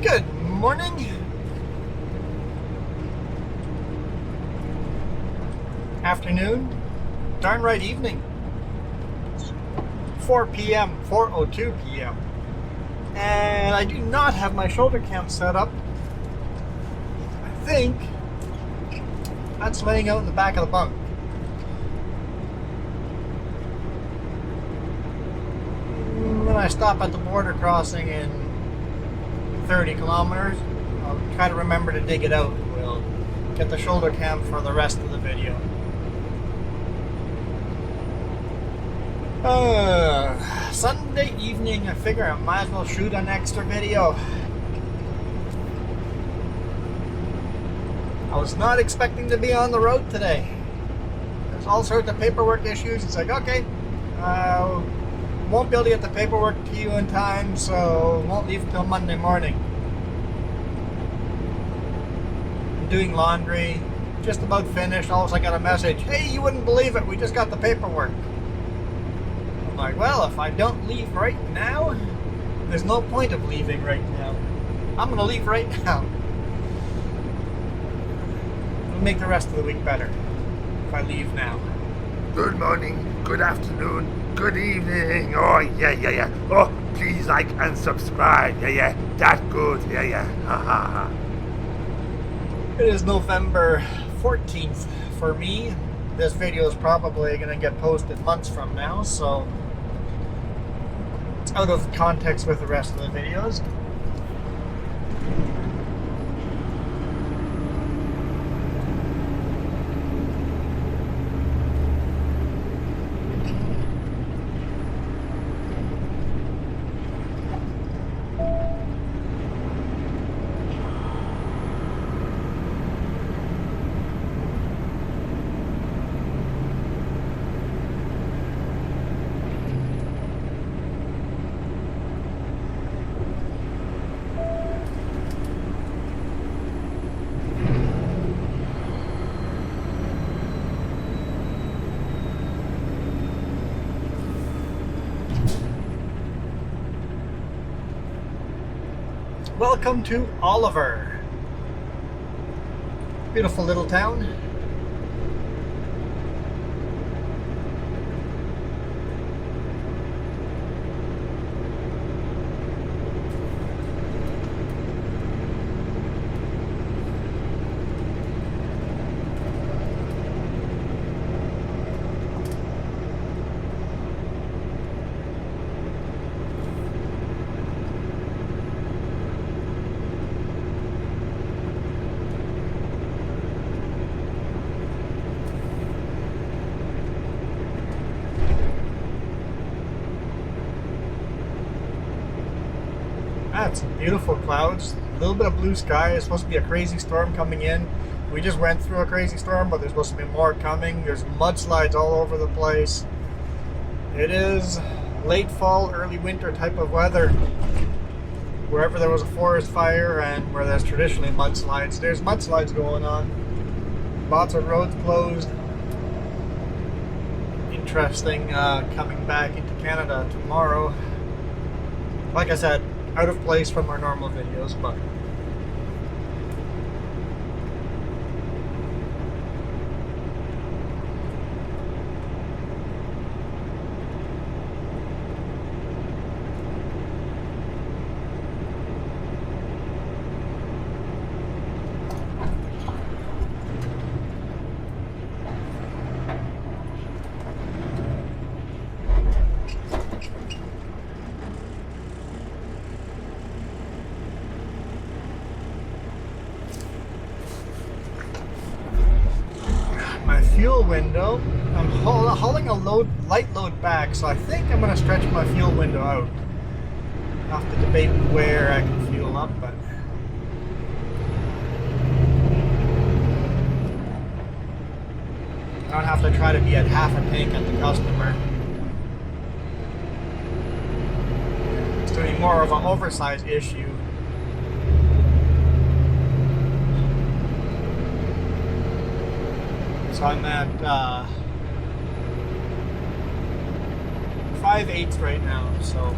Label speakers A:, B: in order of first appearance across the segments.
A: Good morning. Afternoon. Darn right evening. 4 p.m. 4:02 p.m. And I do not have my shoulder cam set up. I think that's laying out in the back of the bunk. When I stop at the border crossing in 30 kilometers, I'll try to remember to dig it out. We'll get the shoulder cam for the rest of the video. Sunday evening, I figure I might as well shoot an extra video. I was not expecting to be on the road today. There's all sorts of paperwork issues. It's like, okay, won't be able to get the paperwork to you in time, so won't leave till Monday morning. I'm doing laundry, just about finished. All of a sudden I got a message, hey, you wouldn't believe it, we just got the paperwork. I'm like, well, if I don't leave right now, there's no point of leaving right now. I'm going to leave right now. It'll make the rest of the week better if I leave now.
B: Good morning, good afternoon, good evening. Oh, yeah. Oh, please like and subscribe. Yeah. That's good. Yeah. Ha ha ha.
A: It is November 14th for me. This video is probably going to get posted months from now, so it's out of context with the rest of the videos. Welcome to Oliver. Beautiful little town. That's beautiful clouds, a little bit of blue sky. It's supposed to be a crazy storm coming in. We just went through a crazy storm, but there's supposed to be more coming. There's mudslides all over the place. It is late fall, early winter type of weather. Wherever there was a forest fire and where there's traditionally mudslides, there's mudslides going on. Lots of roads closed. Interesting coming back into Canada tomorrow. Like I said, out of place from our normal videos, but fuel window. I'm hauling a light load back, so I think I'm going to stretch my fuel window out. I'll have to debate where I can fuel up, but I don't have to try to be at half a tank at the customer. It's going to be more of an oversized issue. So I'm at 5/8 right now, so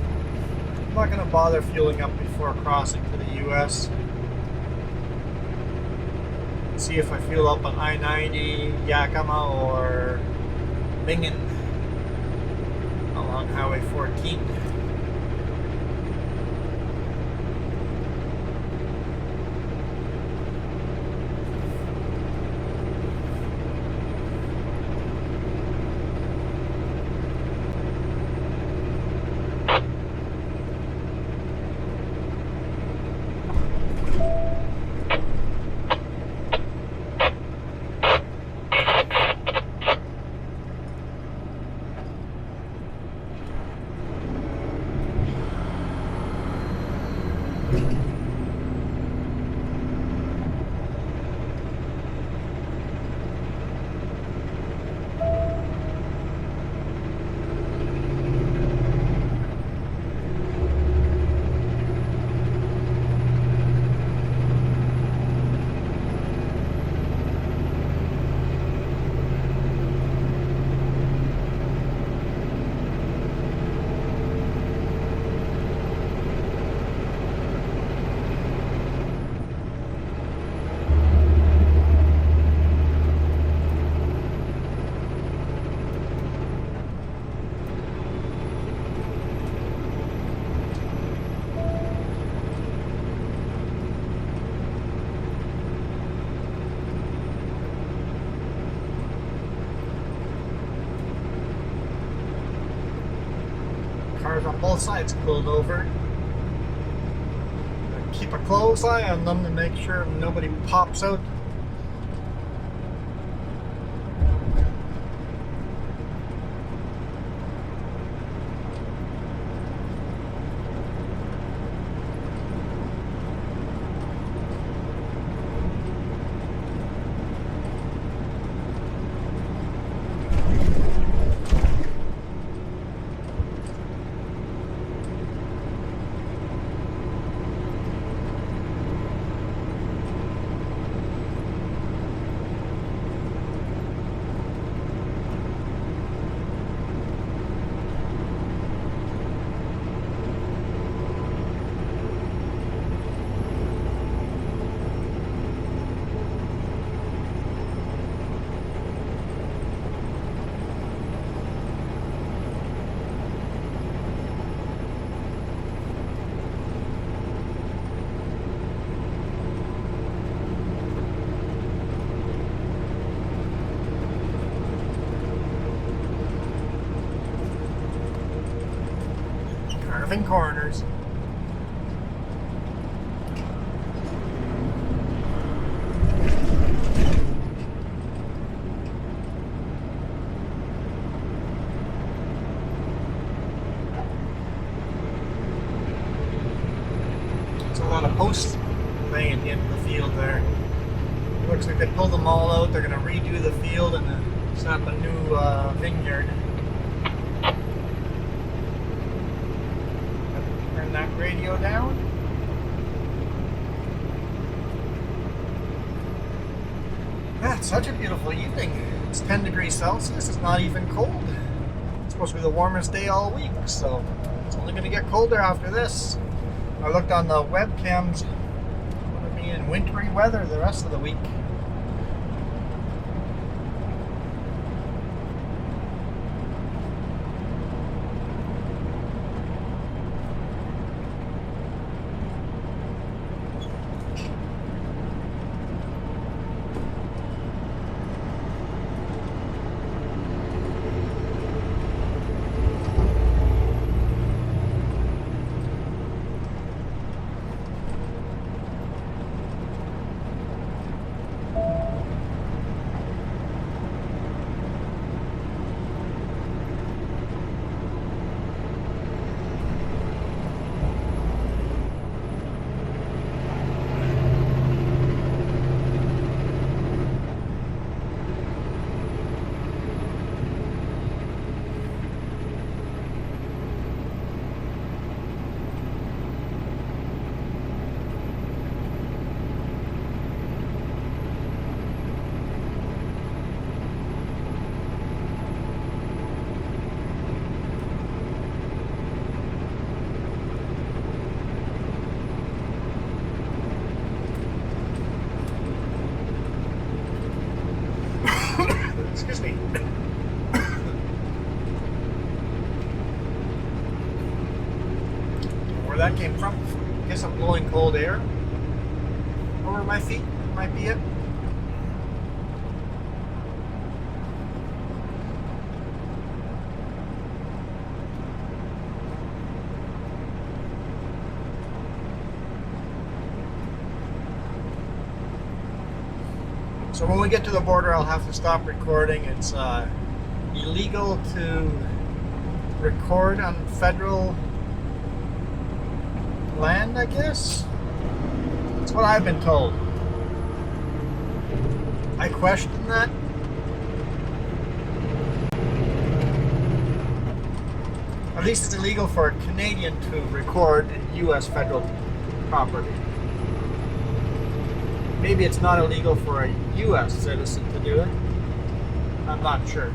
A: I'm not going to bother fueling up before crossing to the US. See if I fuel up on I-90, Yakima, or Bingen along Highway 14. Cars on both sides pulled over. Keep a close eye on them to make sure nobody pops out. Carving corners. It's a lot of posts laying at the end of the field there. Looks like they pulled them all out. They're going to redo the field and then set up a new vineyard. Turn that radio down. Yeah, it's such a beautiful evening. It's 10 degrees Celsius. It's not even cold. It's supposed to be the warmest day all week, so it's only going to get colder after this. I looked on the webcams. It's going to be in wintry weather the rest of the week. where that came from. I guess I'm blowing cold air over my feet. Might be it. So when we get to the border, I'll have to stop recording. It's illegal to record on federal land, I guess. That's what I've been told. I question that. At least it's illegal for a Canadian to record in U.S. federal property. Maybe it's not illegal for a U.S. citizen to do it. I'm not sure.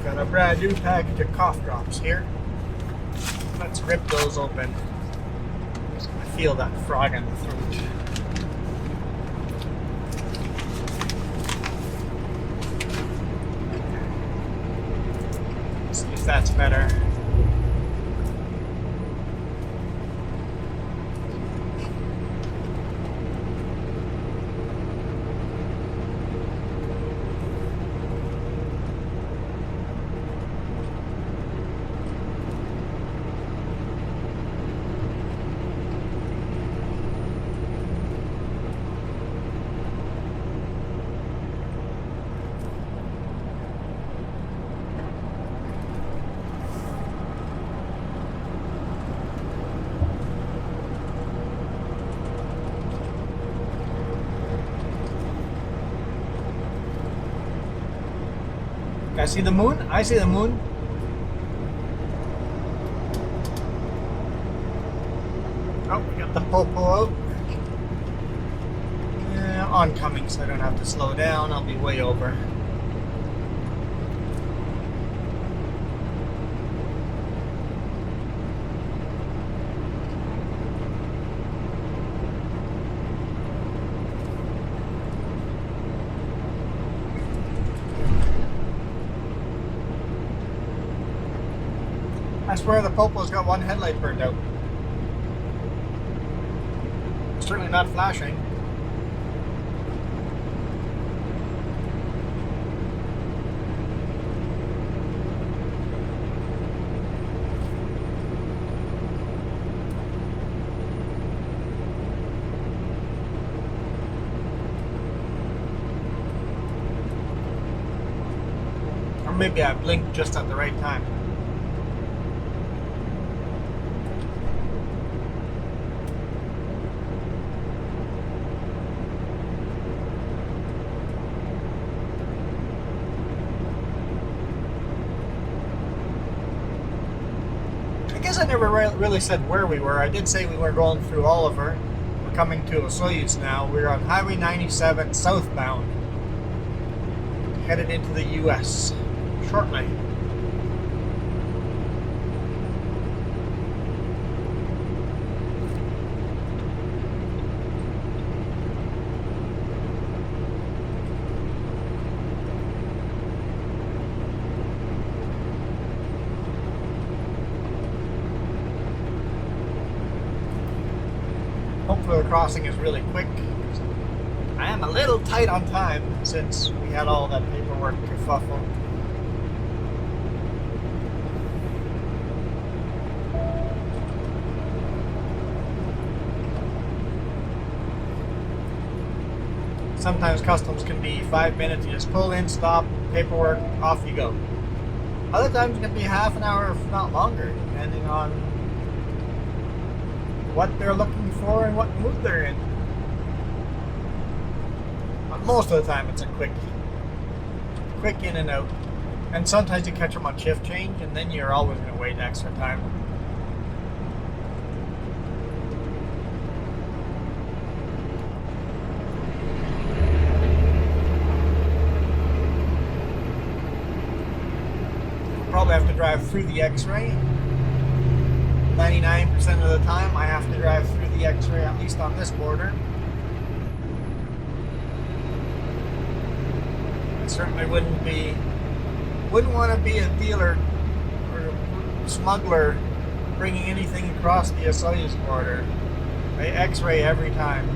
A: Got a brand new package of cough drops here. Let's rip those open. I feel that frog in the throat. Let's see if that's better. I see the moon. I see the moon. Oh, we got the popo out. Yeah, oncoming, so I don't have to slow down. I'll be way over. I swear the Popo's got one headlight burned out. Certainly not flashing. Or maybe I blinked just at the right time. I never really said where we were. I did say we were going through Oliver. We're coming to Osoyoos now. We're on Highway 97 southbound, headed into the U.S. shortly. Hopefully the crossing is really quick. I am a little tight on time since we had all that paperwork kerfuffle. Sometimes customs can be 5 minutes. You just pull in, stop, paperwork, off you go. Other times it can be half an hour, if not longer, depending on what they're looking for and what mood they're in. But most of the time it's a quick in and out. And sometimes you catch them on shift change, and then you're always going to wait extra time. Probably have to drive through the X-ray. 99% of the time I have to drive through the X-ray, at least on this border. I certainly wouldn't want to be a dealer or smuggler bringing anything across the Soyuz border. They X-ray every time.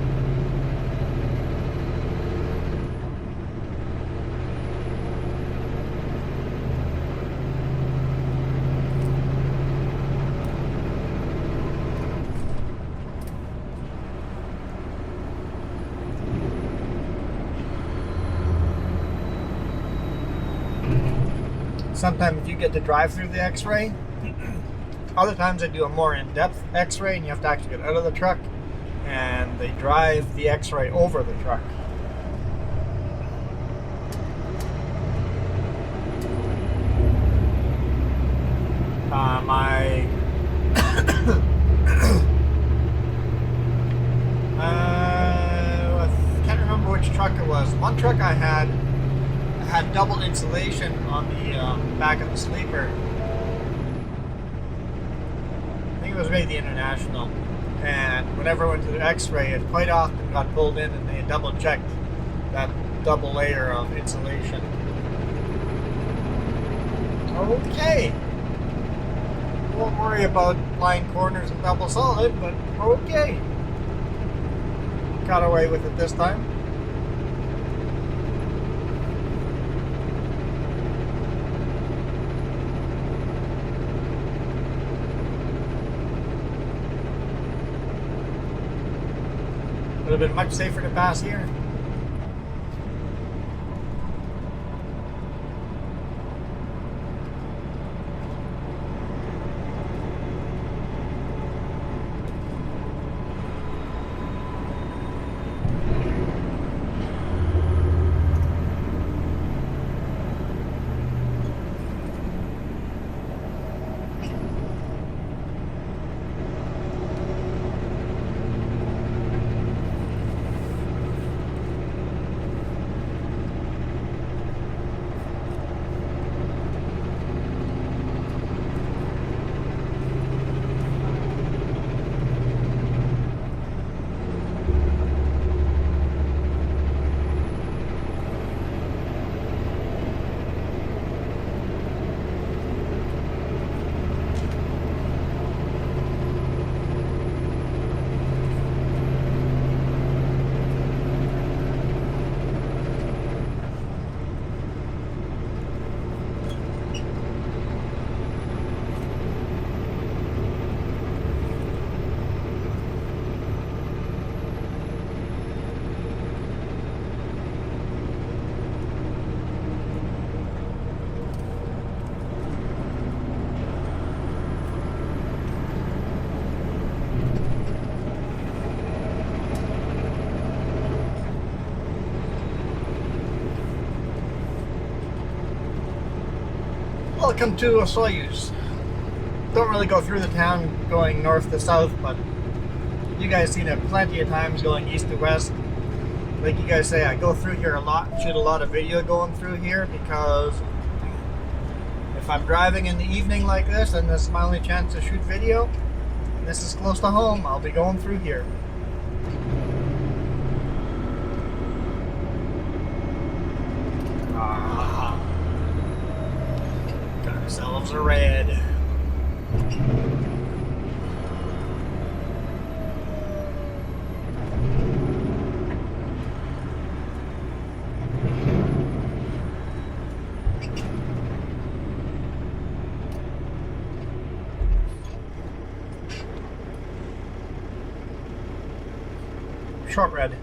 A: Sometimes you get to drive through the X-ray. Other times they do a more in-depth X-ray and you have to actually get out of the truck and they drive the X-ray over the truck. I can't remember which truck it was. One truck I had double insulation on the back of the sleeper. I think it was maybe the International. And whenever I went to the X-ray, it quite often got pulled in and they double checked that double layer of insulation. Okay. Won't worry about blind corners and double solid, but okay. Got away with it this time. Would have been much safer to pass here. Welcome to a Soyuz. Don't really go through the town going north to south, but you guys seen it plenty of times going east to west. Like you guys say, I go through here a lot, shoot a lot of video going through here because if I'm driving in the evening like this and this is my only chance to shoot video, and this is close to home, I'll be going through here. Got ourselves a red. Short red.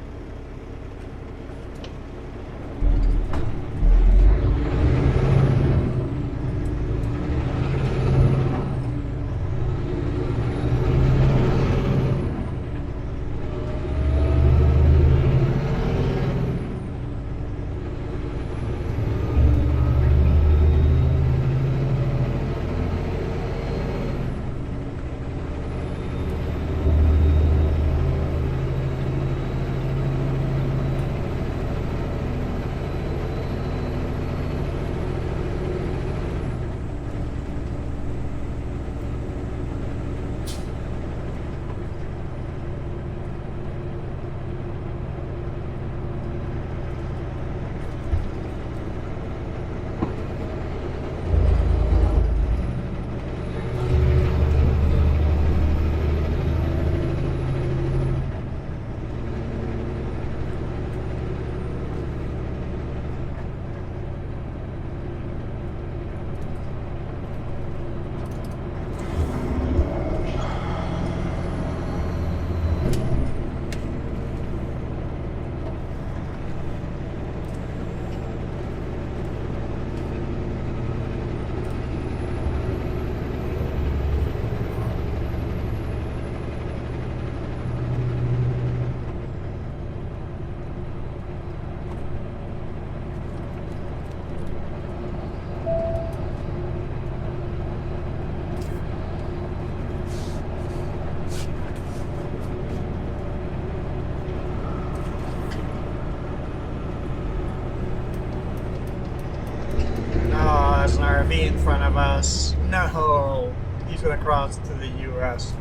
A: RV in front of us. No, he's gonna cross to the US.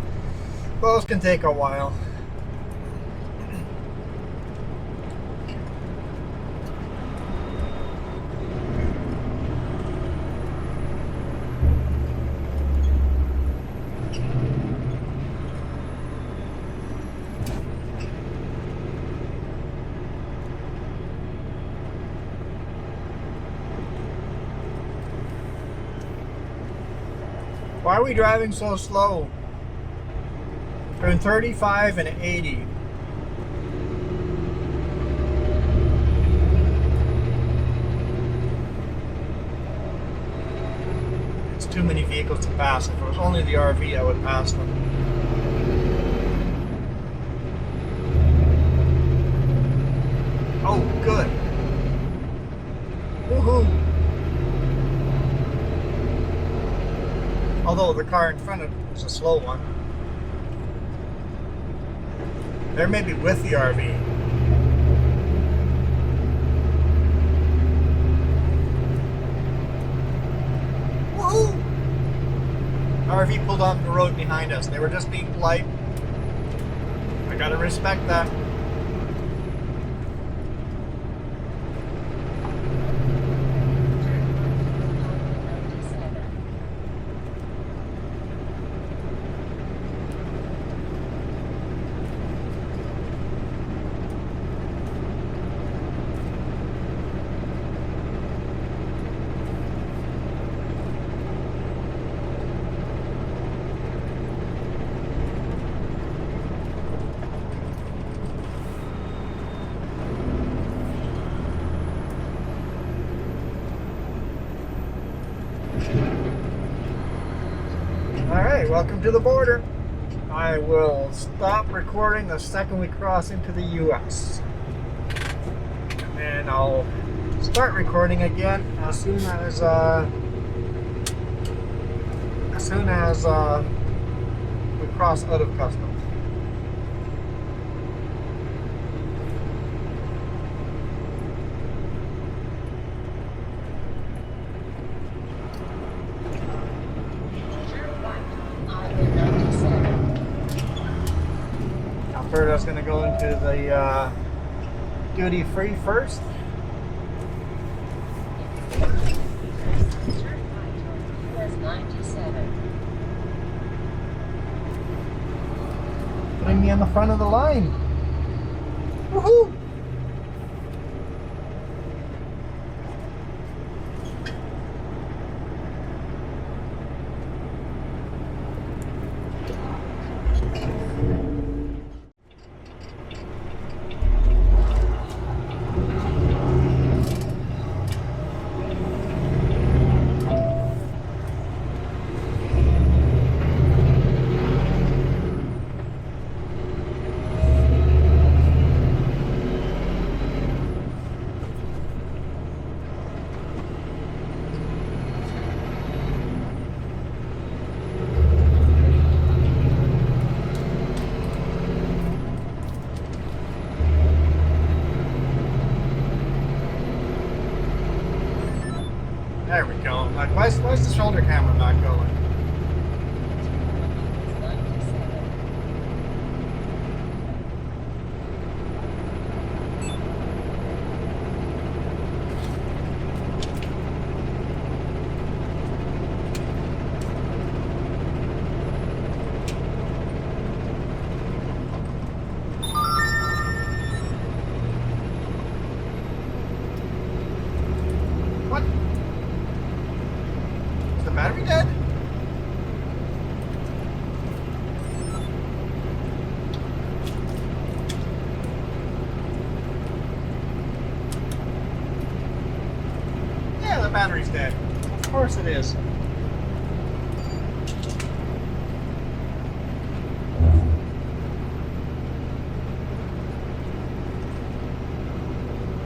A: Those can take a while. Why are we driving so slow? Between 35 and 80. It's too many vehicles to pass. If it was only the RV, I would pass them. Oh, good. Woohoo! Although the car in front of it was a slow one. They're maybe with the RV. Woohoo! RV pulled off the road behind us. They were just being polite. I gotta respect that. Alright, welcome to the border. I will stop recording the second we cross into the US. And then I'll start recording again as soon as we cross out of customs. Alberta's going to go into the duty free first. Putting me on the front of the line. Woohoo! There we go. Like, why is the shoulder camera not going? What? Is the battery dead? Yeah, the battery's dead. Of course it is.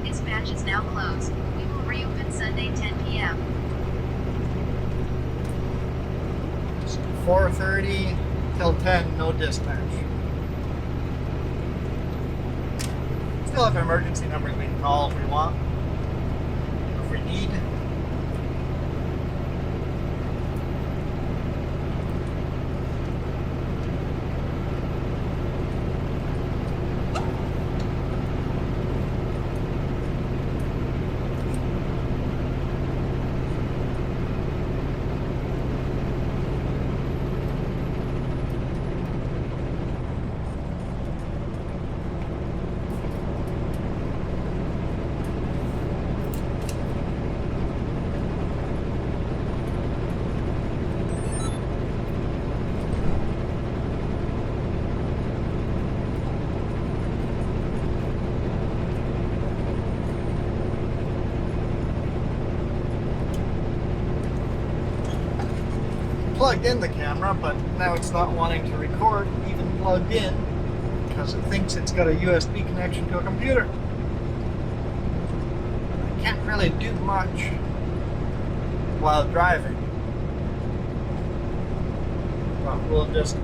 C: Dispatch is now closed. We will reopen Sunday 10 p.m.
A: 4:30 till 10, no dispatch. Still have an emergency number we can call if we want. If we need. plugged in the camera, but now it's not wanting to record even plugged in because it thinks it's got a USB connection to a computer. I can't really do much while driving. But we'll just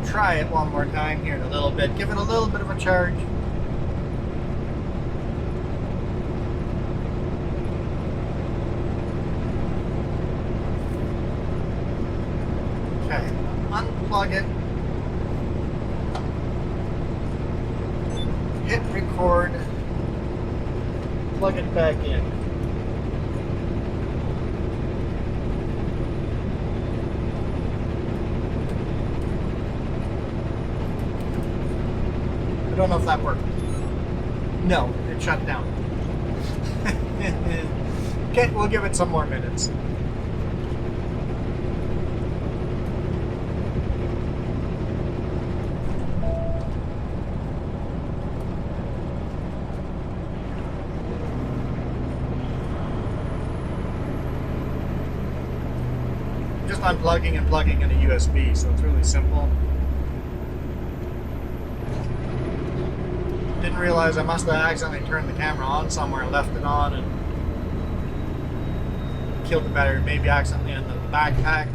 A: try it one more time here in a little bit. Give it a little bit of a charge. Okay, unplug it. Hit record. Plug it back in. I don't know if that worked. No, it shut down. Okay, we'll give it some more minutes. Just unplugging and plugging in a USB, so it's really simple. Didn't realize I must have accidentally turned the camera on somewhere and left it on and killed the battery, maybe accidentally in the backpack.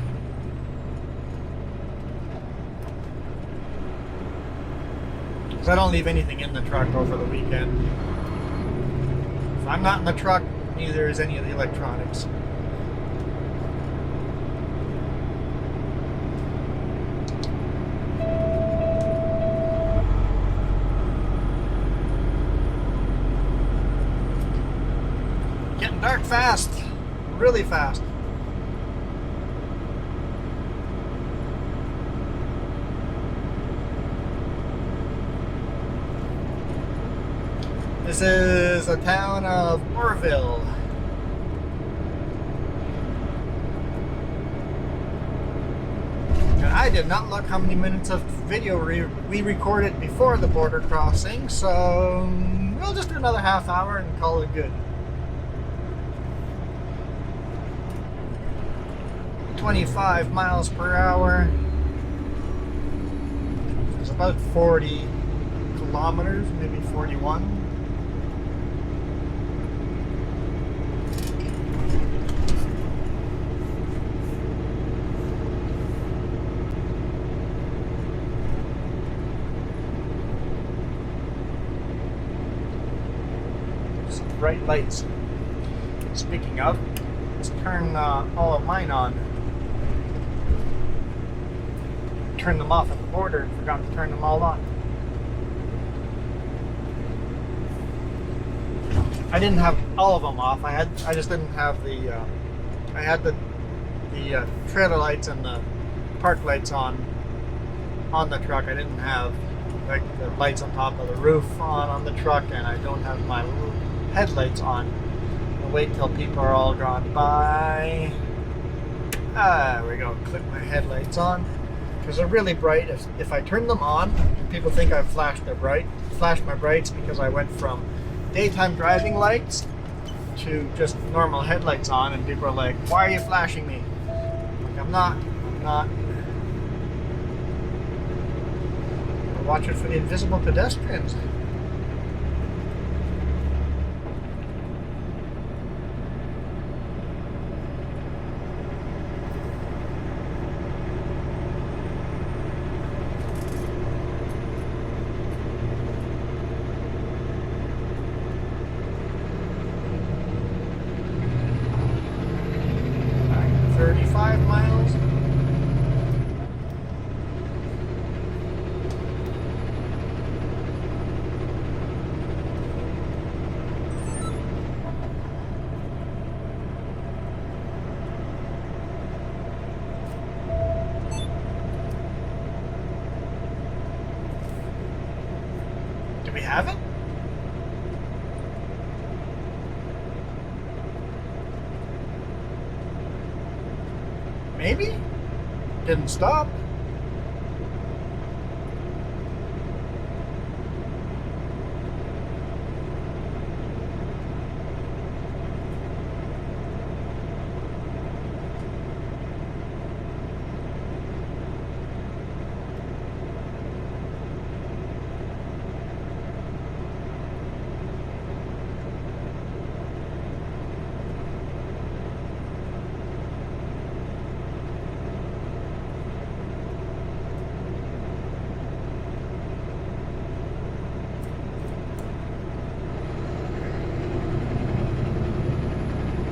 A: Because I don't leave anything in the truck over the weekend. If I'm not in the truck, neither is any of the electronics. Dark fast, really fast. This is the town of Orville. And I did not look how many minutes of video we recorded before the border crossing, so we'll just do another half hour and call it good. 25 miles per hour. It's about 40 kilometers, maybe 41. Some bright lights. Speaking of, let's turn all of mine on. Turned them off at the border and forgot to turn them all on. I didn't have all of them off. I just didn't have the. I had the trailer lights and the park lights on the truck. I didn't have like the lights on top of the roof on the truck, and I don't have my headlights on. I'll wait till people are all gone by. There we go. Click my headlights on. Because they're really bright. If I turn them on, people think I've flashed my brights because I went from daytime driving lights to just normal headlights on, and people are like, "Why are you flashing me?" Like, I'm not. We're watching for the invisible pedestrians. Have it? Maybe? Didn't stop.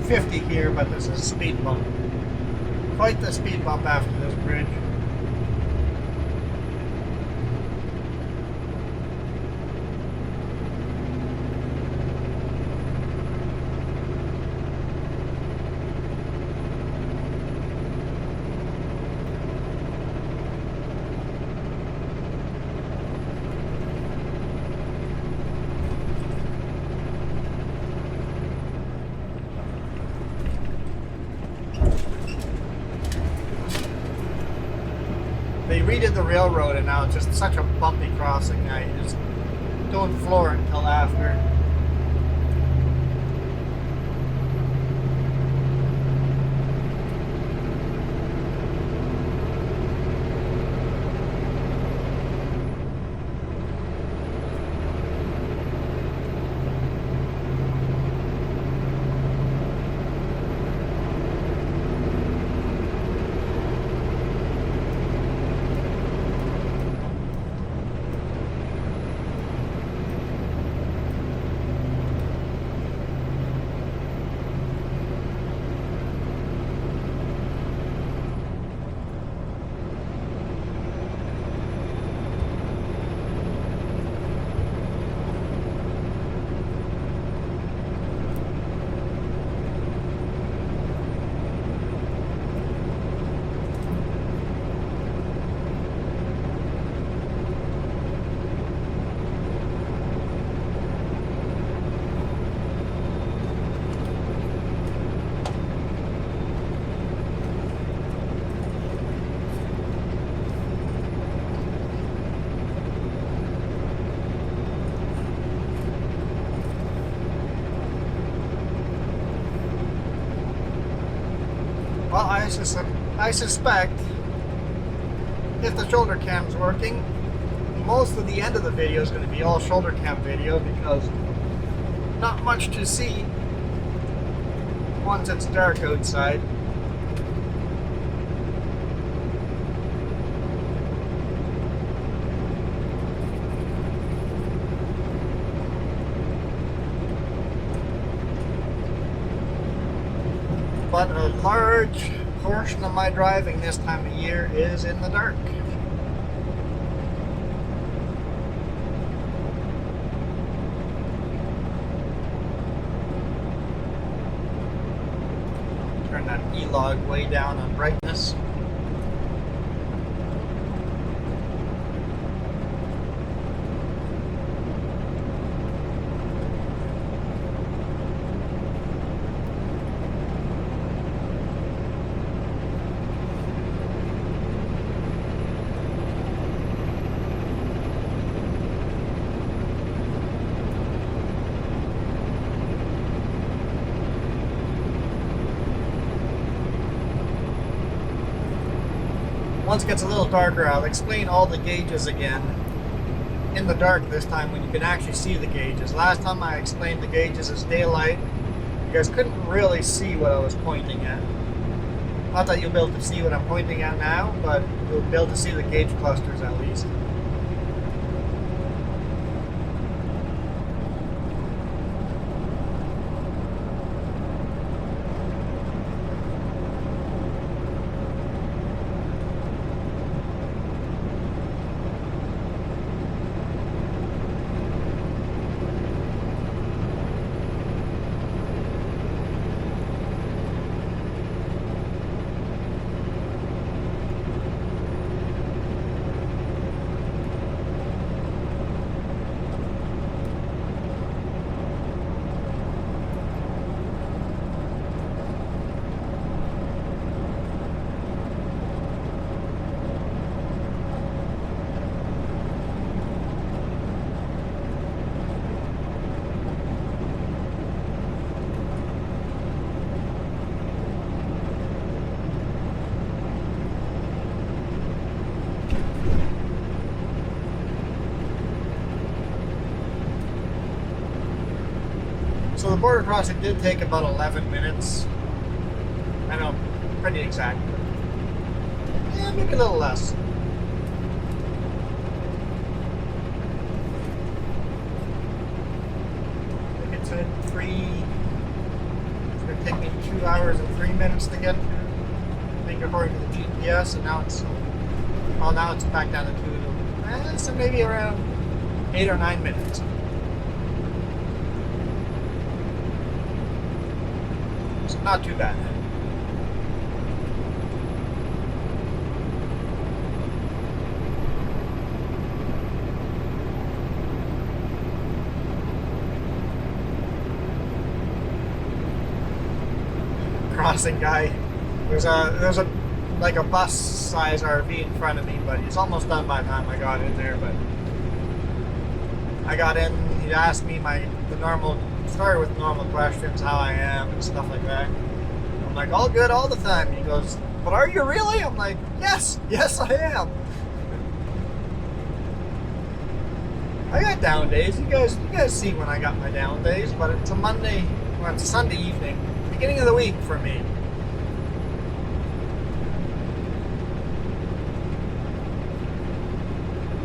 A: 50 here, but this is a speed bump. Quite the speed bump after this bridge. They redid the railroad and now it's just such a bumpy crossing now you just don't floor until after. Well, I suspect if the shoulder cam's working, most of the end of the video is going to be all shoulder cam video because not much to see once it's dark outside. But a large portion of my driving this time of year is in the dark. Turn that E-log way down on brightness. Once it gets a little darker, I'll explain all the gauges again in the dark this time when you can actually see the gauges. Last time I explained the gauges as daylight, you guys couldn't really see what I was pointing at. Not that you'll be able to see what I'm pointing at now, but you'll be able to see the gauge clusters at least. So the border crossing did take about 11 minutes. I know, pretty exact. Yeah, maybe a little less. I think it said 3. It's going to take me 2 hours and 3 minutes to get to, I think, according to the GPS, and now it's back down to 2, so maybe around 8 or 9 minutes. So not too bad. Crossing guy. There's a like a bus size RV in front of me, but he's almost done by the time I got in there. But I got in, he asked me started with normal questions, how I am and stuff like that. I'm like, all good all the time. He goes, but are you really? I'm like, yes I am. I got down days. You guys see when I got my down days, but it's a Sunday evening, beginning of the week for me.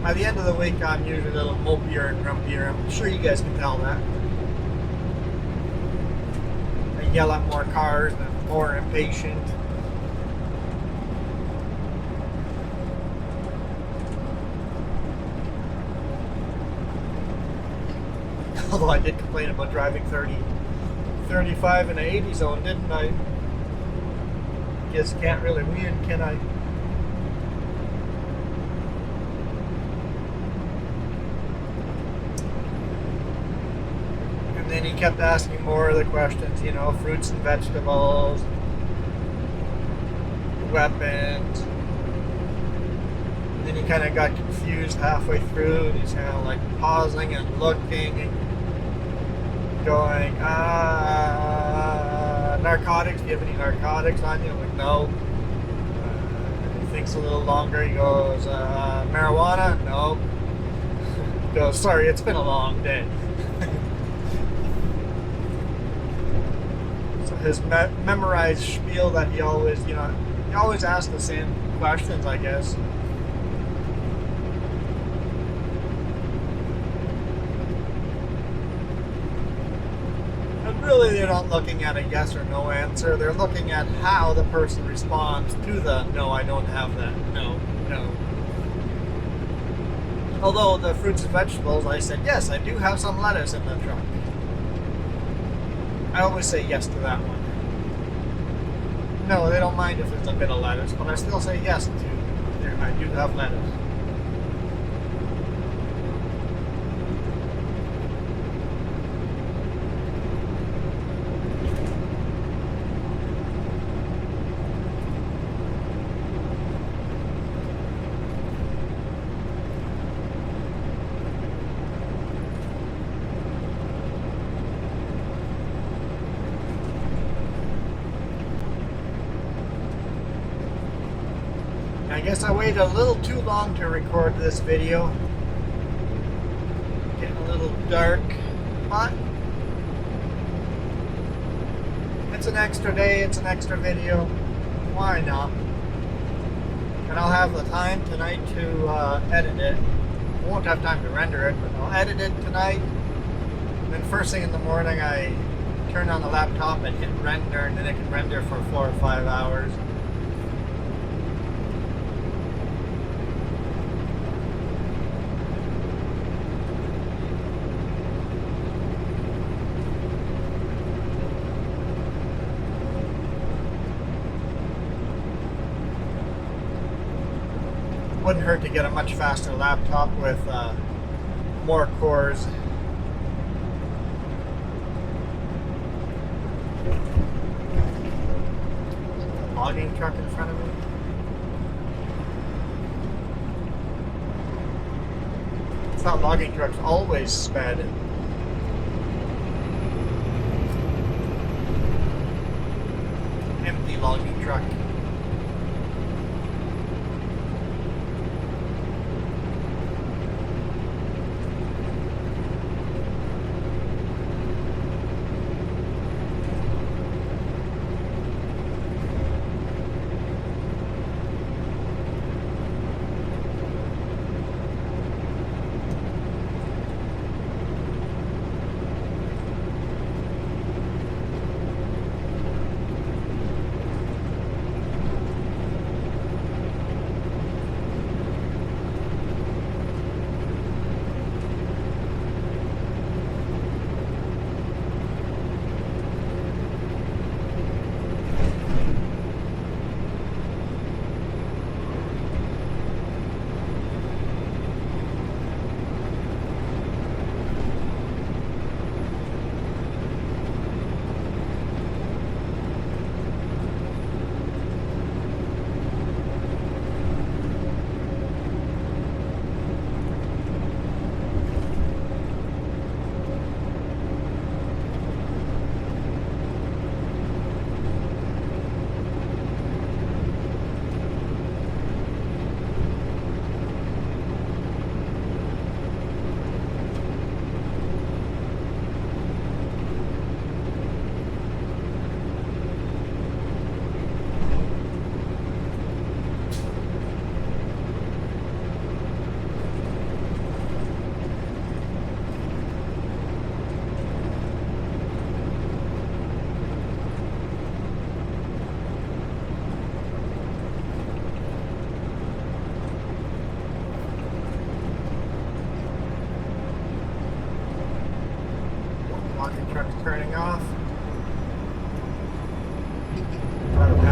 A: By the end of the week, I'm usually a little mopier and grumpier. I'm sure you guys can tell that. I yell at more cars and I'm more impatient. Although I did complain about driving 35 in an 80 zone, didn't I? Guess can't really win, can I? And then he kept asking more of the questions, you know, fruits and vegetables, weapons. And then he kind of got confused halfway through, and he's kind of like pausing and looking and going, narcotics, do you have any narcotics on you? I'm like, no. He thinks a little longer, he goes, marijuana? No. He goes, sorry, it's been a long day. So his memorized spiel that he always asks the same questions, I guess. Really, they're not looking at a yes or no answer. They're looking at how the person responds to the no, I don't have that. No. Although the fruits and vegetables, I said, yes, I do have some lettuce in the truck. I always say yes to that one. No, they don't mind if there's a bit of lettuce, but I still say yes to I do have lettuce. I guess I waited a little too long to record this video. Getting a little dark, but it's an extra day, it's an extra video. Why not? And I'll have the time tonight to edit it. I won't have time to render it, but I'll edit it tonight. And then first thing in the morning, I turn on the laptop and hit render, and then it can render for 4 or 5 hours. Wouldn't hurt to get a much faster laptop with more cores. Logging truck in front of me. I thought logging trucks always sped. Empty logging truck.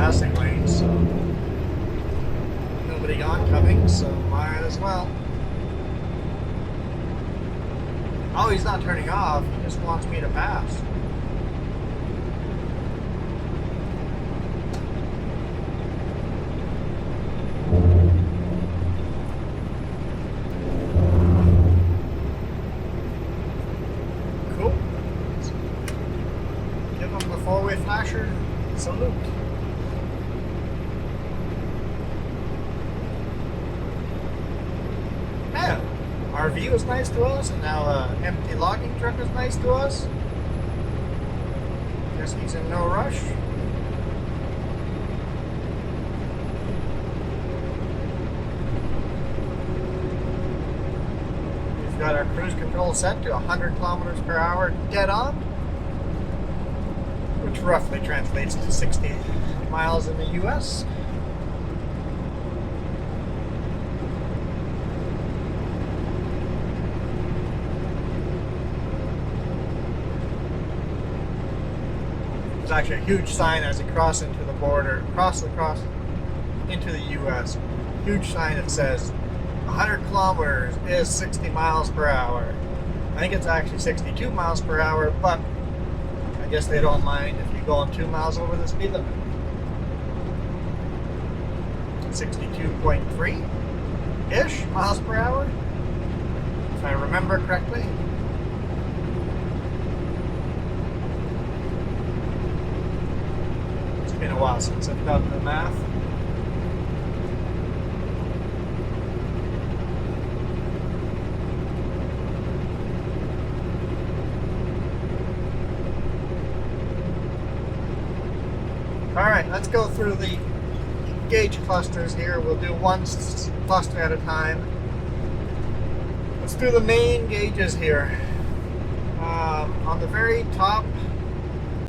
A: passing lane, so nobody oncoming, so might as well. Oh, he's not turning off. He just wants me to pass. Cool. Give him the four-way flasher. Salute. Yeah. RV was nice to us, and now an empty logging truck is nice to us. Guess he's in no rush. We've got our cruise control set to 100 kilometers per hour dead on, which roughly translates to 60 miles in the US. There's actually a huge sign as you cross into the border, cross into the US. Huge sign that says 100 kilometers is 60 miles per hour. I think it's actually 62 miles per hour, but I guess they don't mind if you go on 2 miles over the speed limit. 62.3-ish miles per hour, if I remember correctly. It's been a while since I've done the math. Alright, let's go through the gauge clusters here. We'll do one cluster at a time. Let's do the main gauges here. On the very top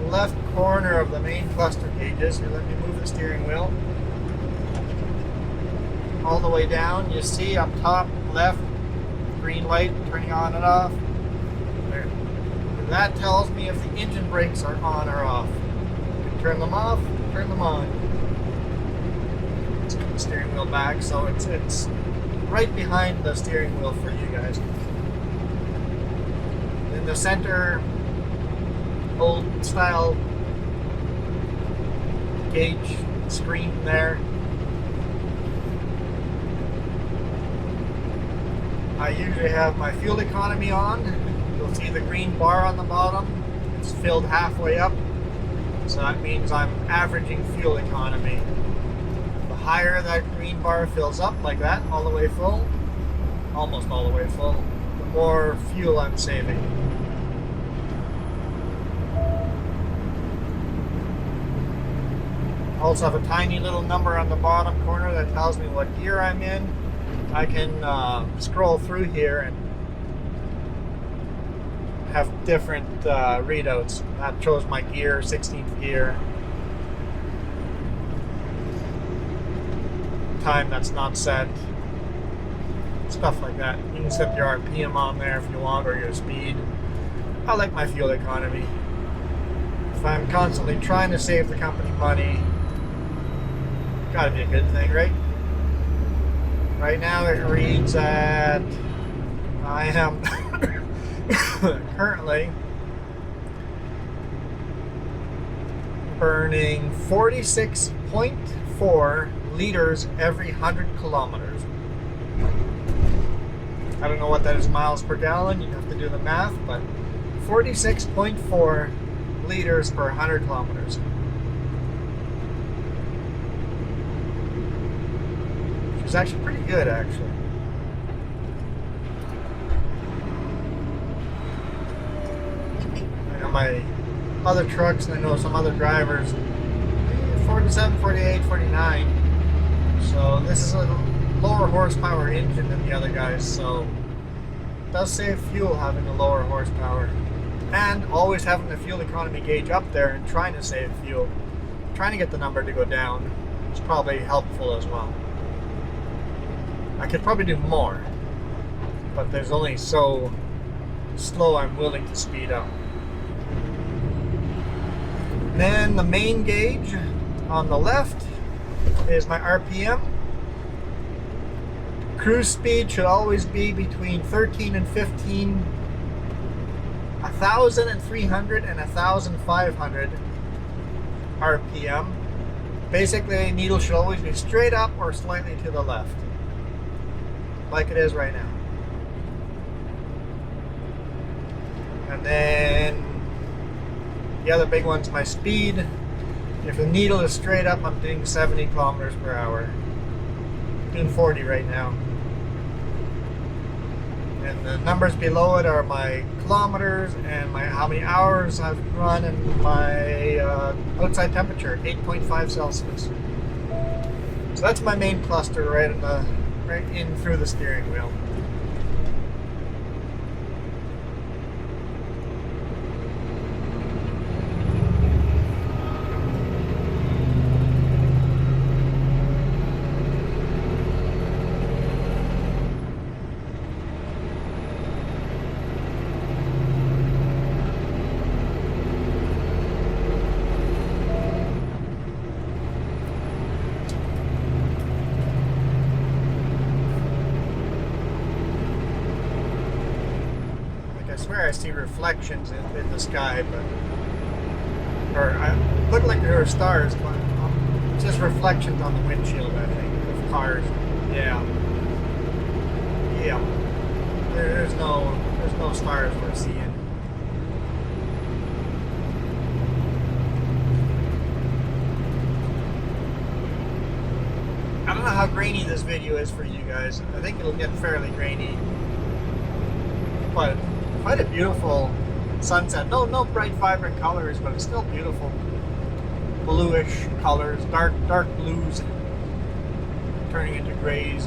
A: left corner of the main cluster gauges, here, let me move the steering wheel all the way down. You see up top left, green light turning on and off. There. That tells me if the engine brakes are on or off. You can turn them off, turn them on. Let's put the steering wheel back so it's right behind the steering wheel for you guys. In the center, old style gauge screen there. I usually have my fuel economy on. You'll see the green bar on the bottom. It's filled halfway up. So that means I'm averaging fuel economy. The higher that green bar fills up like that, all the way full, almost all the way full, the more fuel I'm saving. I also have a tiny little number on the bottom corner that tells me what gear I'm in. I can scroll through here and have different readouts. That shows my gear, 16th gear. Time that's not set. Stuff like that. You can set your RPM on there if you want, or your speed. I like my fuel economy. If I'm constantly trying to save the company money, gotta be a good thing, right? Right now it reads at, I am currently burning 46.4 liters every 100 kilometers. I don't know what that is miles per gallon, you have to do the math, but 46.4 liters per 100 kilometers. Which is actually pretty good, actually. I know my other trucks, and I know some other drivers, 47, 48, 49. So this is a lower horsepower engine than the other guys, so it does save fuel having a lower horsepower. And always having the fuel economy gauge up there and trying to save fuel. Trying to get the number to go down is probably helpful as well. I could probably do more, but there's only so slow I'm willing to speed up. Then the main gauge, On the left is my RPM. Cruise speed should always be between 13 and 15, 1,300 and 1,500 RPM. Basically, needle should always be straight up or slightly to the left, like it is right now. And then the other big one's my speed. If the needle is straight up, I'm doing 70 kilometers per hour. I'm doing 40 right now. And the numbers below it are my kilometers and my how many hours I've run and my outside temperature, 8.5 Celsius. So that's my main cluster right in through the steering wheel. I see reflections in the sky, but look like there are stars, but just reflections on the windshield, I think, of cars. Yeah. There's no stars we're seeing. I don't know how grainy this video is for you guys. I think it'll get fairly grainy, but quite a beautiful sunset. No bright, vibrant colors, but it's still beautiful. Bluish colors, dark blues, turning into grays.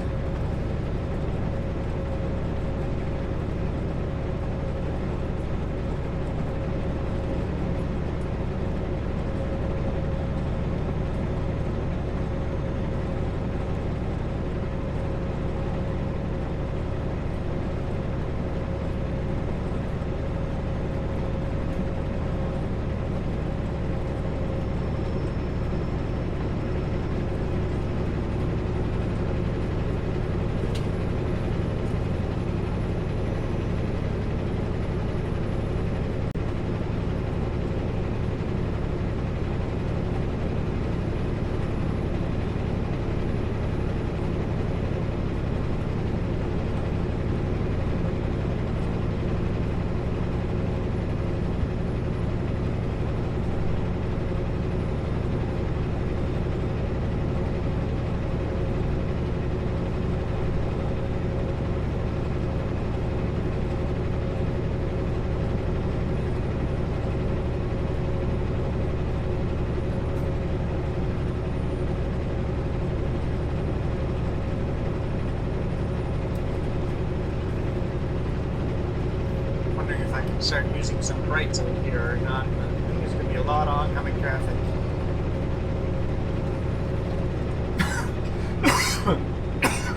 A: Start using some brights out here or not, but I think there's going to be a lot of oncoming traffic.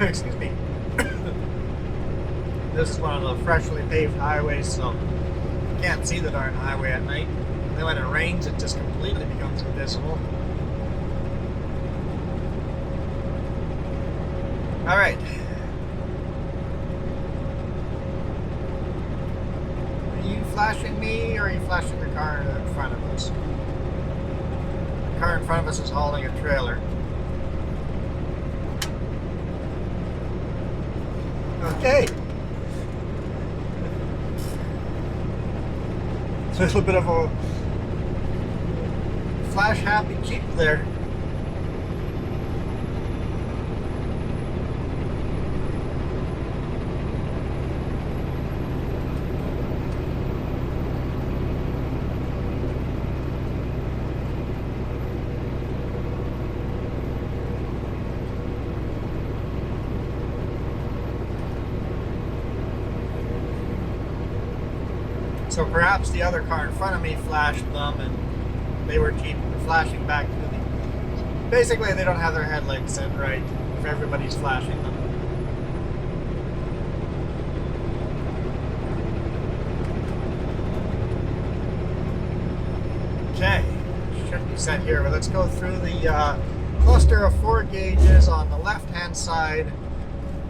A: Excuse me. This is one of the freshly paved highways, so you can't see the darn highway at night. And then when it rains, it just completely becomes invisible. Alright. Flashing me, or are you flashing the car in front of us? The car in front of us is hauling a trailer. Okay. It's a little bit of a flash happy Jeep there. So perhaps the other car in front of me flashed them and they were flashing back to me. Basically, they don't have their headlights set right if everybody's flashing them. Okay, should be set here. But let's go through the cluster of 4 gauges on the left hand side.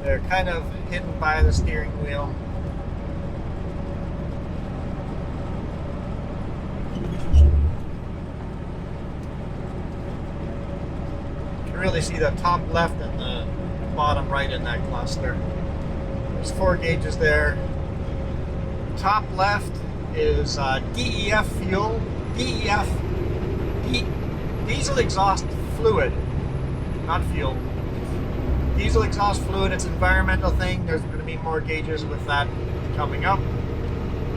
A: They're kind of hidden by the steering wheel. You can really see the top left and the bottom right in that cluster. There's 4 gauges there. Top left is DEF fuel. Diesel exhaust fluid, not fuel. Diesel exhaust fluid, it's an environmental thing. There's going to be more gauges with that coming up.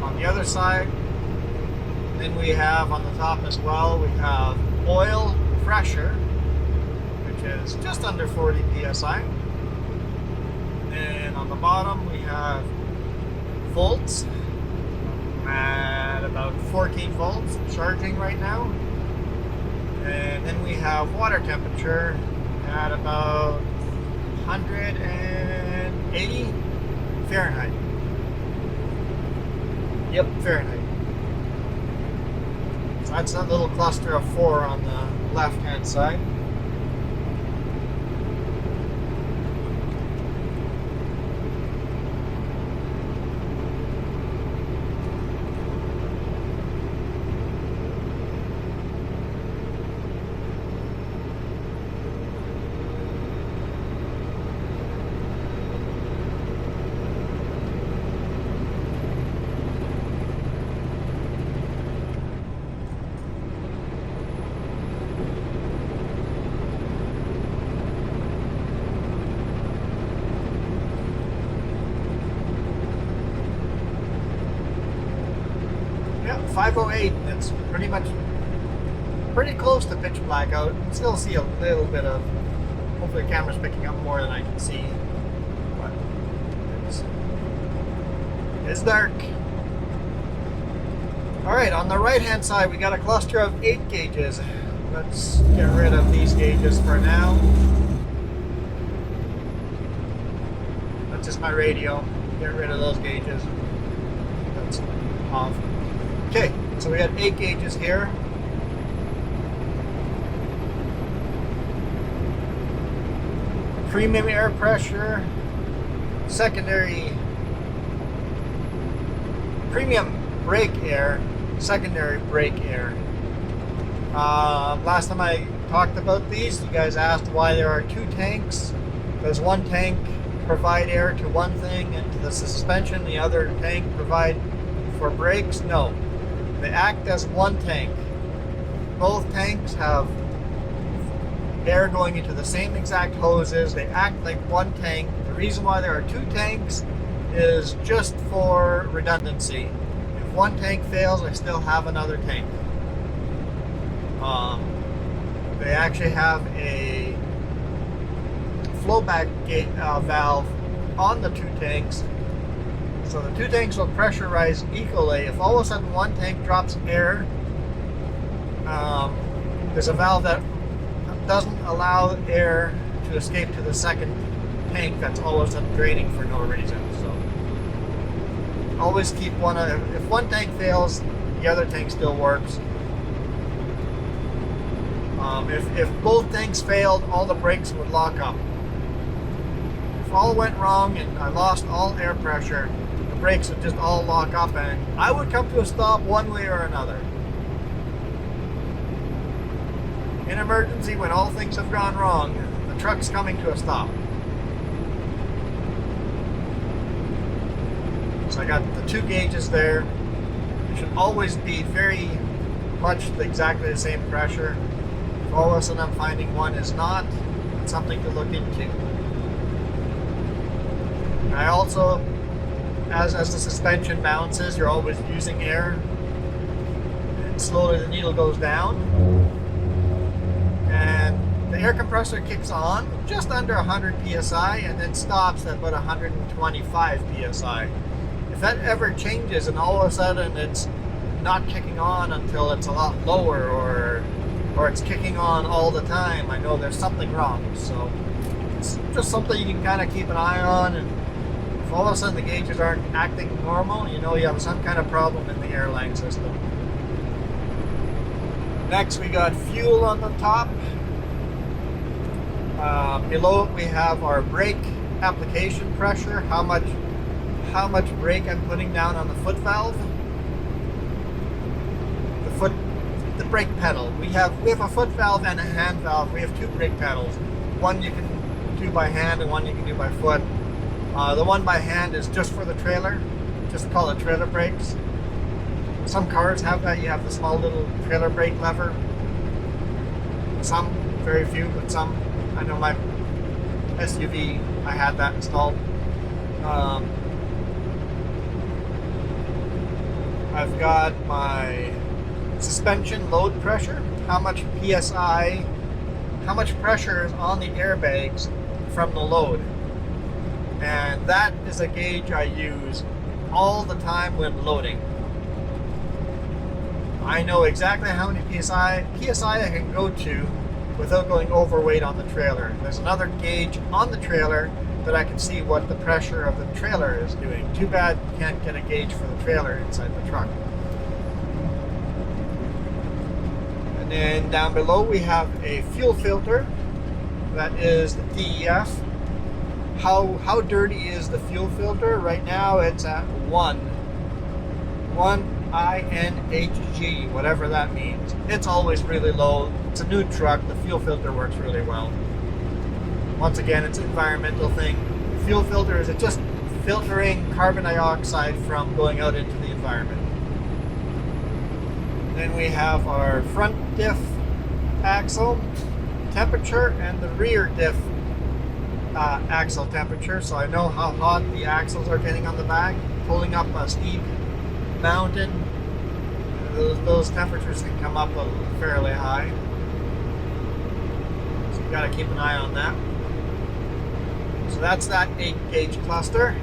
A: On the other side, then we have on the top as well, we have oil pressure, which is just under 40 psi. And on the bottom we have volts at about 14 volts, charging right now. And then we have water temperature at about 180 Fahrenheit. Yep, Fahrenheit. So that's a little cluster of 4 on the left hand side. Yeah, 508. It's pretty close to pitch blackout. You can still see a little bit of. Hopefully, the camera's picking up more than I can see. But it's dark. All right, on the right-hand side, we got a cluster of 8 gauges. Let's get rid of these gauges for now. That's just my radio. Get rid of those gauges. That's off. Okay, so we had 8 gauges here. Premium air pressure, secondary, premium brake air, secondary brake air. Last time I talked about these, you guys asked why there are 2 tanks. Does one tank provide air to one thing and to the suspension, the other tank provide for brakes? No. They act as one tank. Both tanks have air going into the same exact hoses. They act like one tank. The reason why there are 2 tanks is just for redundancy. If one tank fails, I still have another tank. They actually have a flowback valve on the 2 tanks. So the 2 tanks will pressurize equally. If all of a sudden one tank drops air, there's a valve that doesn't allow air to escape to the second tank that's all of a sudden draining for no reason. So always keep one. If one tank fails, the other tank still works. If both tanks failed, all the brakes would lock up. If all went wrong and I lost all air pressure, the brakes would just all lock up and I would come to a stop one way or another. In emergency, when all things have gone wrong, the truck's coming to a stop. So I got the 2 gauges there. It should always be very much exactly the same pressure. If all of a sudden I'm finding one is not, it's something to look into. And I also, as the suspension bounces, you're always using air. And slowly the needle goes down. And the air compressor kicks on just under 100 psi and then stops at about 125 psi. If that ever changes and all of a sudden it's not kicking on until it's a lot lower or it's kicking on all the time, I know there's something wrong. So it's just something you can kind of keep an eye on, and if all of a sudden the gauges aren't acting normal, you know you have some kind of problem in the airline system. Next, we got fuel on the top. Below it, we have our brake application pressure. How much brake I'm putting down on the foot valve. The brake pedal. We have a foot valve and a hand valve. We have two brake pedals. One you can do by hand and one you can do by foot. The one by hand is just for the trailer. Just call it trailer brakes. Some cars have that. You have the small little trailer brake lever. Some, very few, but some. I know my SUV, I had that installed. I've got my suspension load pressure. How much PSI, how much pressure is on the airbags from the load. And that is a gauge I use all the time when loading. I know exactly how many PSI I can go to without going overweight on the trailer. There's another gauge on the trailer that I can see what the pressure of the trailer is doing. Too bad you can't get a gauge for the trailer inside the truck. And then down below we have a fuel filter. That is the DEF. How dirty is the fuel filter? Right now it's at 1 INHG, whatever that means. It's always really low. It's a new truck. The fuel filter works really well. Once again, it's an environmental thing. The fuel filter is just filtering carbon dioxide from going out into the environment. Then we have our front diff axle temperature and the rear diff axle temperature, so I know how hot the axles are getting on the back. Pulling up a steep mountain, those temperatures can come up fairly high, so you got to keep an eye on that. So that's that 8 gauge cluster.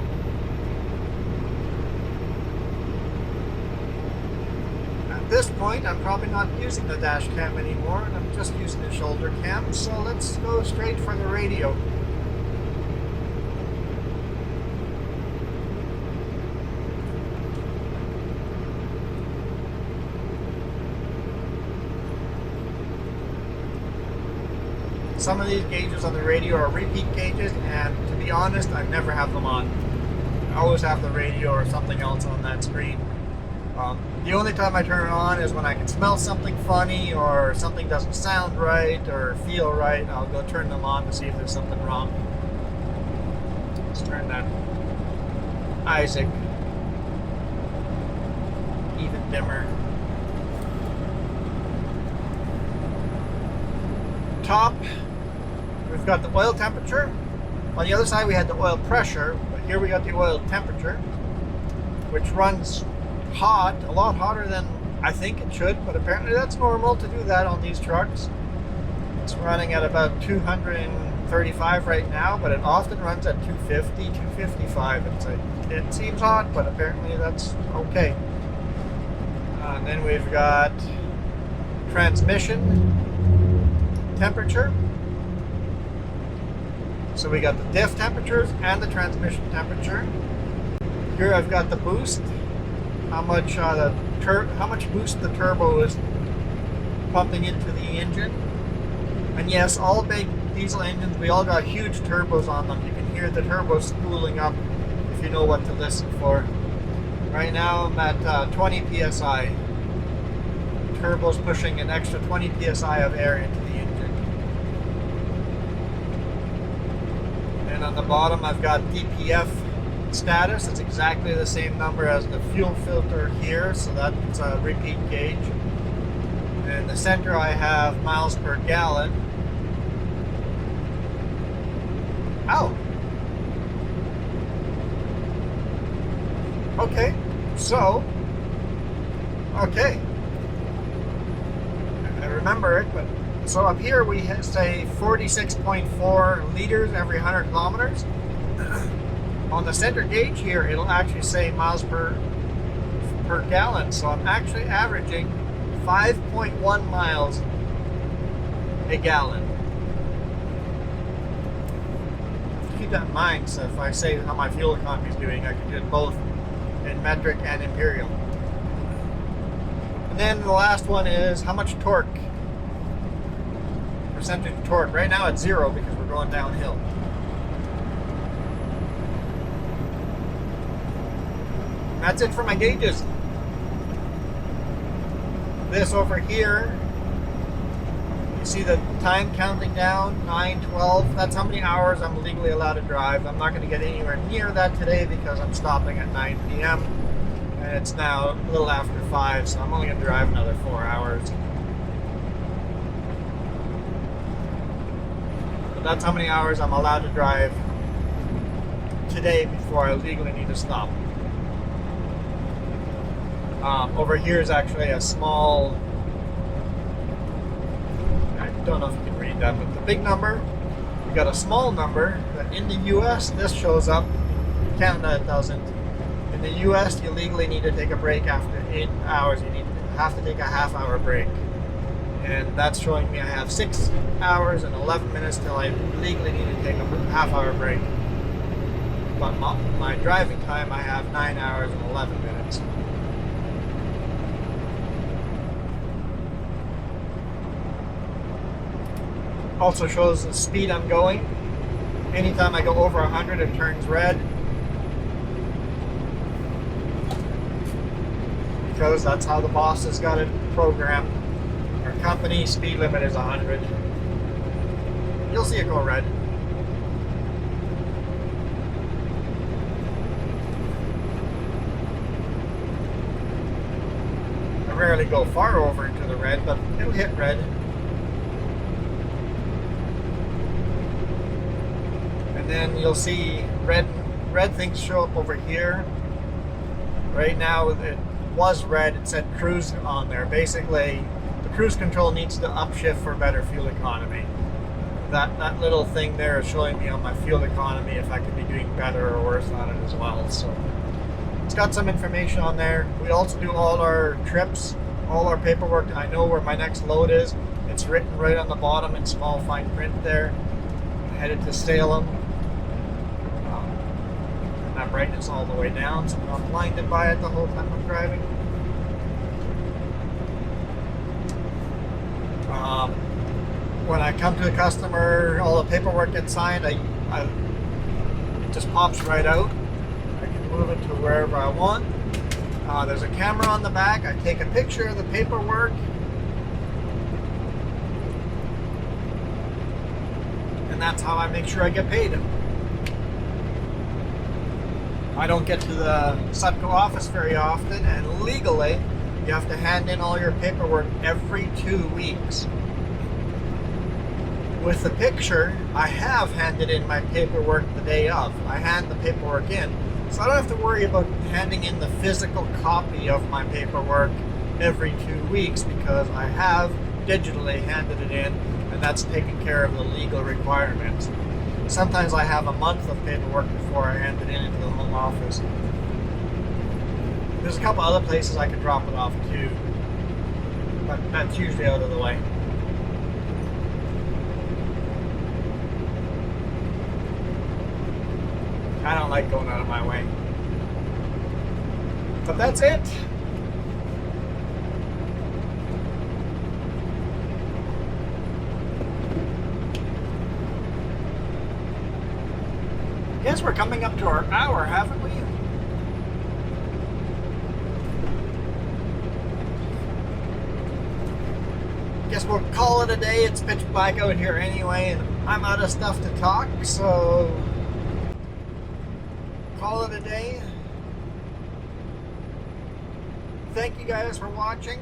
A: At this point, I'm probably not using the dash cam anymore, and I'm just using the shoulder cam, so let's go straight for the radio. Some of these gauges on the radio are repeat gauges, and to be honest, I never have them on. I always have the radio or something else on that screen. The only time I turn it on is when I can smell something funny or something doesn't sound right or feel right. I'll go turn them on to see if there's something wrong. Let's turn that Isaac even dimmer. Top. We've got the oil temperature. On the other side we had the oil pressure, but here we got the oil temperature, which runs hot, a lot hotter than I think it should, but apparently that's normal to do that on these trucks. It's running at about 235 right now, but it often runs at 250, 255. It seems hot, but apparently that's okay. And then we've got transmission temperature. So we got the diff temperatures and the transmission temperature. Here I've got the boost, how much boost the turbo is pumping into the engine. And yes, all big diesel engines, we all got huge turbos on them. You can hear the turbos spooling up if you know what to listen for. Right now I'm at 20 psi. Turbo's pushing an extra 20 psi of air into the engine. And on the bottom I've got DPF status. It's exactly the same number as the fuel filter here, so that's a repeat gauge. And in the center I have miles per gallon. Ow! Okay, so, okay. I remember it, but so up here we say 46.4 liters every 100 kilometers. On the center gauge here, it'll actually say miles per gallon. So I'm actually averaging 5.1 miles a gallon. Keep that in mind, so if I say how my fuel economy is doing, I can do it both in metric and imperial. And then the last one is how much torque. Percentage of torque. Right now it's 0 because we're going downhill. That's it for my gauges. This over here, you see the time counting down, 9:12. That's how many hours I'm legally allowed to drive. I'm not going to get anywhere near that today because I'm stopping at 9 p.m. and it's now a little after 5, so I'm only going to drive another 4 hours. But that's how many hours I'm allowed to drive today before I legally need to stop. Over here is actually a small, I don't know if you can read that, but the big number, you got a small number that in the US this shows up, Canada it doesn't. In the US you legally need to take a break after 8 hours, you have to take a half-hour break. And that's showing me I have 6 hours and 11 minutes till I legally need to take a half-hour break. But my driving time I have 9 hours and 11 minutes. Also shows the speed I'm going. Anytime I go over 100, it turns red. Because that's how the boss has got it programmed. Our company speed limit is 100. You'll see it go red. I rarely go far over into the red, but it'll hit red. And then you'll see red things show up over here. Right now it was red, it said cruise on there. Basically, the cruise control needs to upshift for better fuel economy. That little thing there is showing me on my fuel economy if I could be doing better or worse on it as well. So it's got some information on there. We also do all our trips, all our paperwork. I know where my next load is. It's written right on the bottom in small fine print there. I'm headed to Salem. That brightness all the way down, so I'm not blinded by it the whole time I'm driving. When I come to a customer, all the paperwork gets signed, it just pops right out. I can move it to wherever I want. There's a camera on the back. I take a picture of the paperwork. And that's how I make sure I get paid. I don't get to the Sutco office very often, and legally you have to hand in all your paperwork every 2 weeks. With the picture, I have handed in my paperwork the day of. I hand the paperwork in, so I don't have to worry about handing in the physical copy of my paperwork every 2 weeks because I have digitally handed it in, and that's taking care of the legal requirements. Sometimes I have a month of paperwork before I hand it into the home office. There's a couple other places I could drop it off too, but that's usually out of the way. I don't like going out of my way. But that's it. Guess we're coming up to our hour, haven't we? Guess we'll call it a day. It's pitch black out here anyway, and I'm out of stuff to talk, so call it a day. Thank you guys for watching.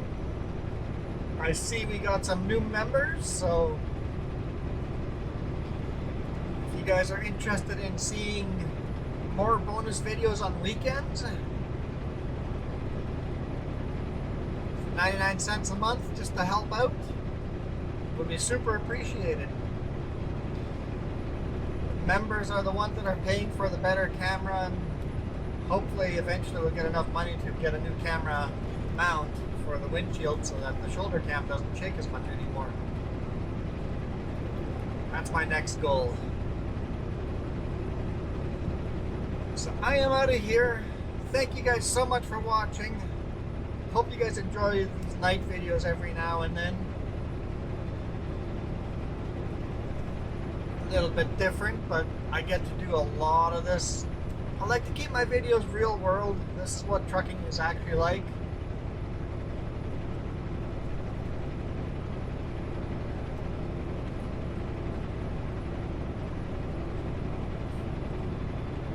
A: I see we got some new members, so if you guys are interested in seeing more bonus videos on weekends, 99 cents a month just to help out would be super appreciated. Members are the ones that are paying for the better camera, and hopefully eventually we'll get enough money to get a new camera mount for the windshield so that the shoulder cam doesn't shake as much anymore. That's my next goal. So I am out of here. Thank you guys so much for watching. hope you guys enjoy these night videos every now and then. A little bit different, but I get to do a lot of this. I like to keep my videos real world. This is what trucking is actually like.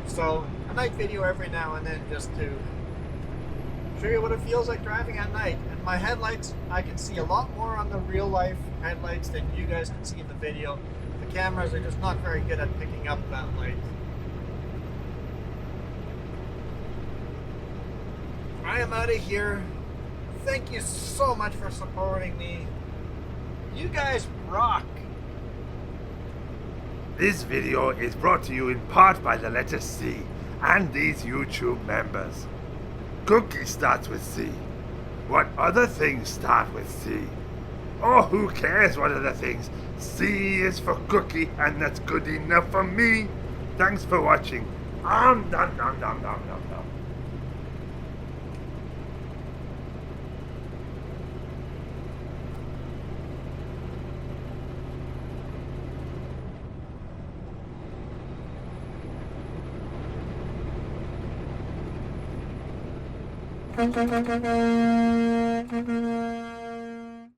A: So, a night video every now and then just to show you what it feels like driving at night. And my headlights, I can see a lot more on the real life headlights than you guys can see in the video. The cameras are just not very good at picking up that light. I am out of here. Thank you so much for supporting me. You guys rock.
B: This video is brought to you in part by the letter C and these YouTube members. Cookie starts with C. What other things start with C? Oh, who cares what other things? C is for cookie, and that's good enough for me. Thanks for watching. Dum dum dum dum dum dum.
D: Thank you.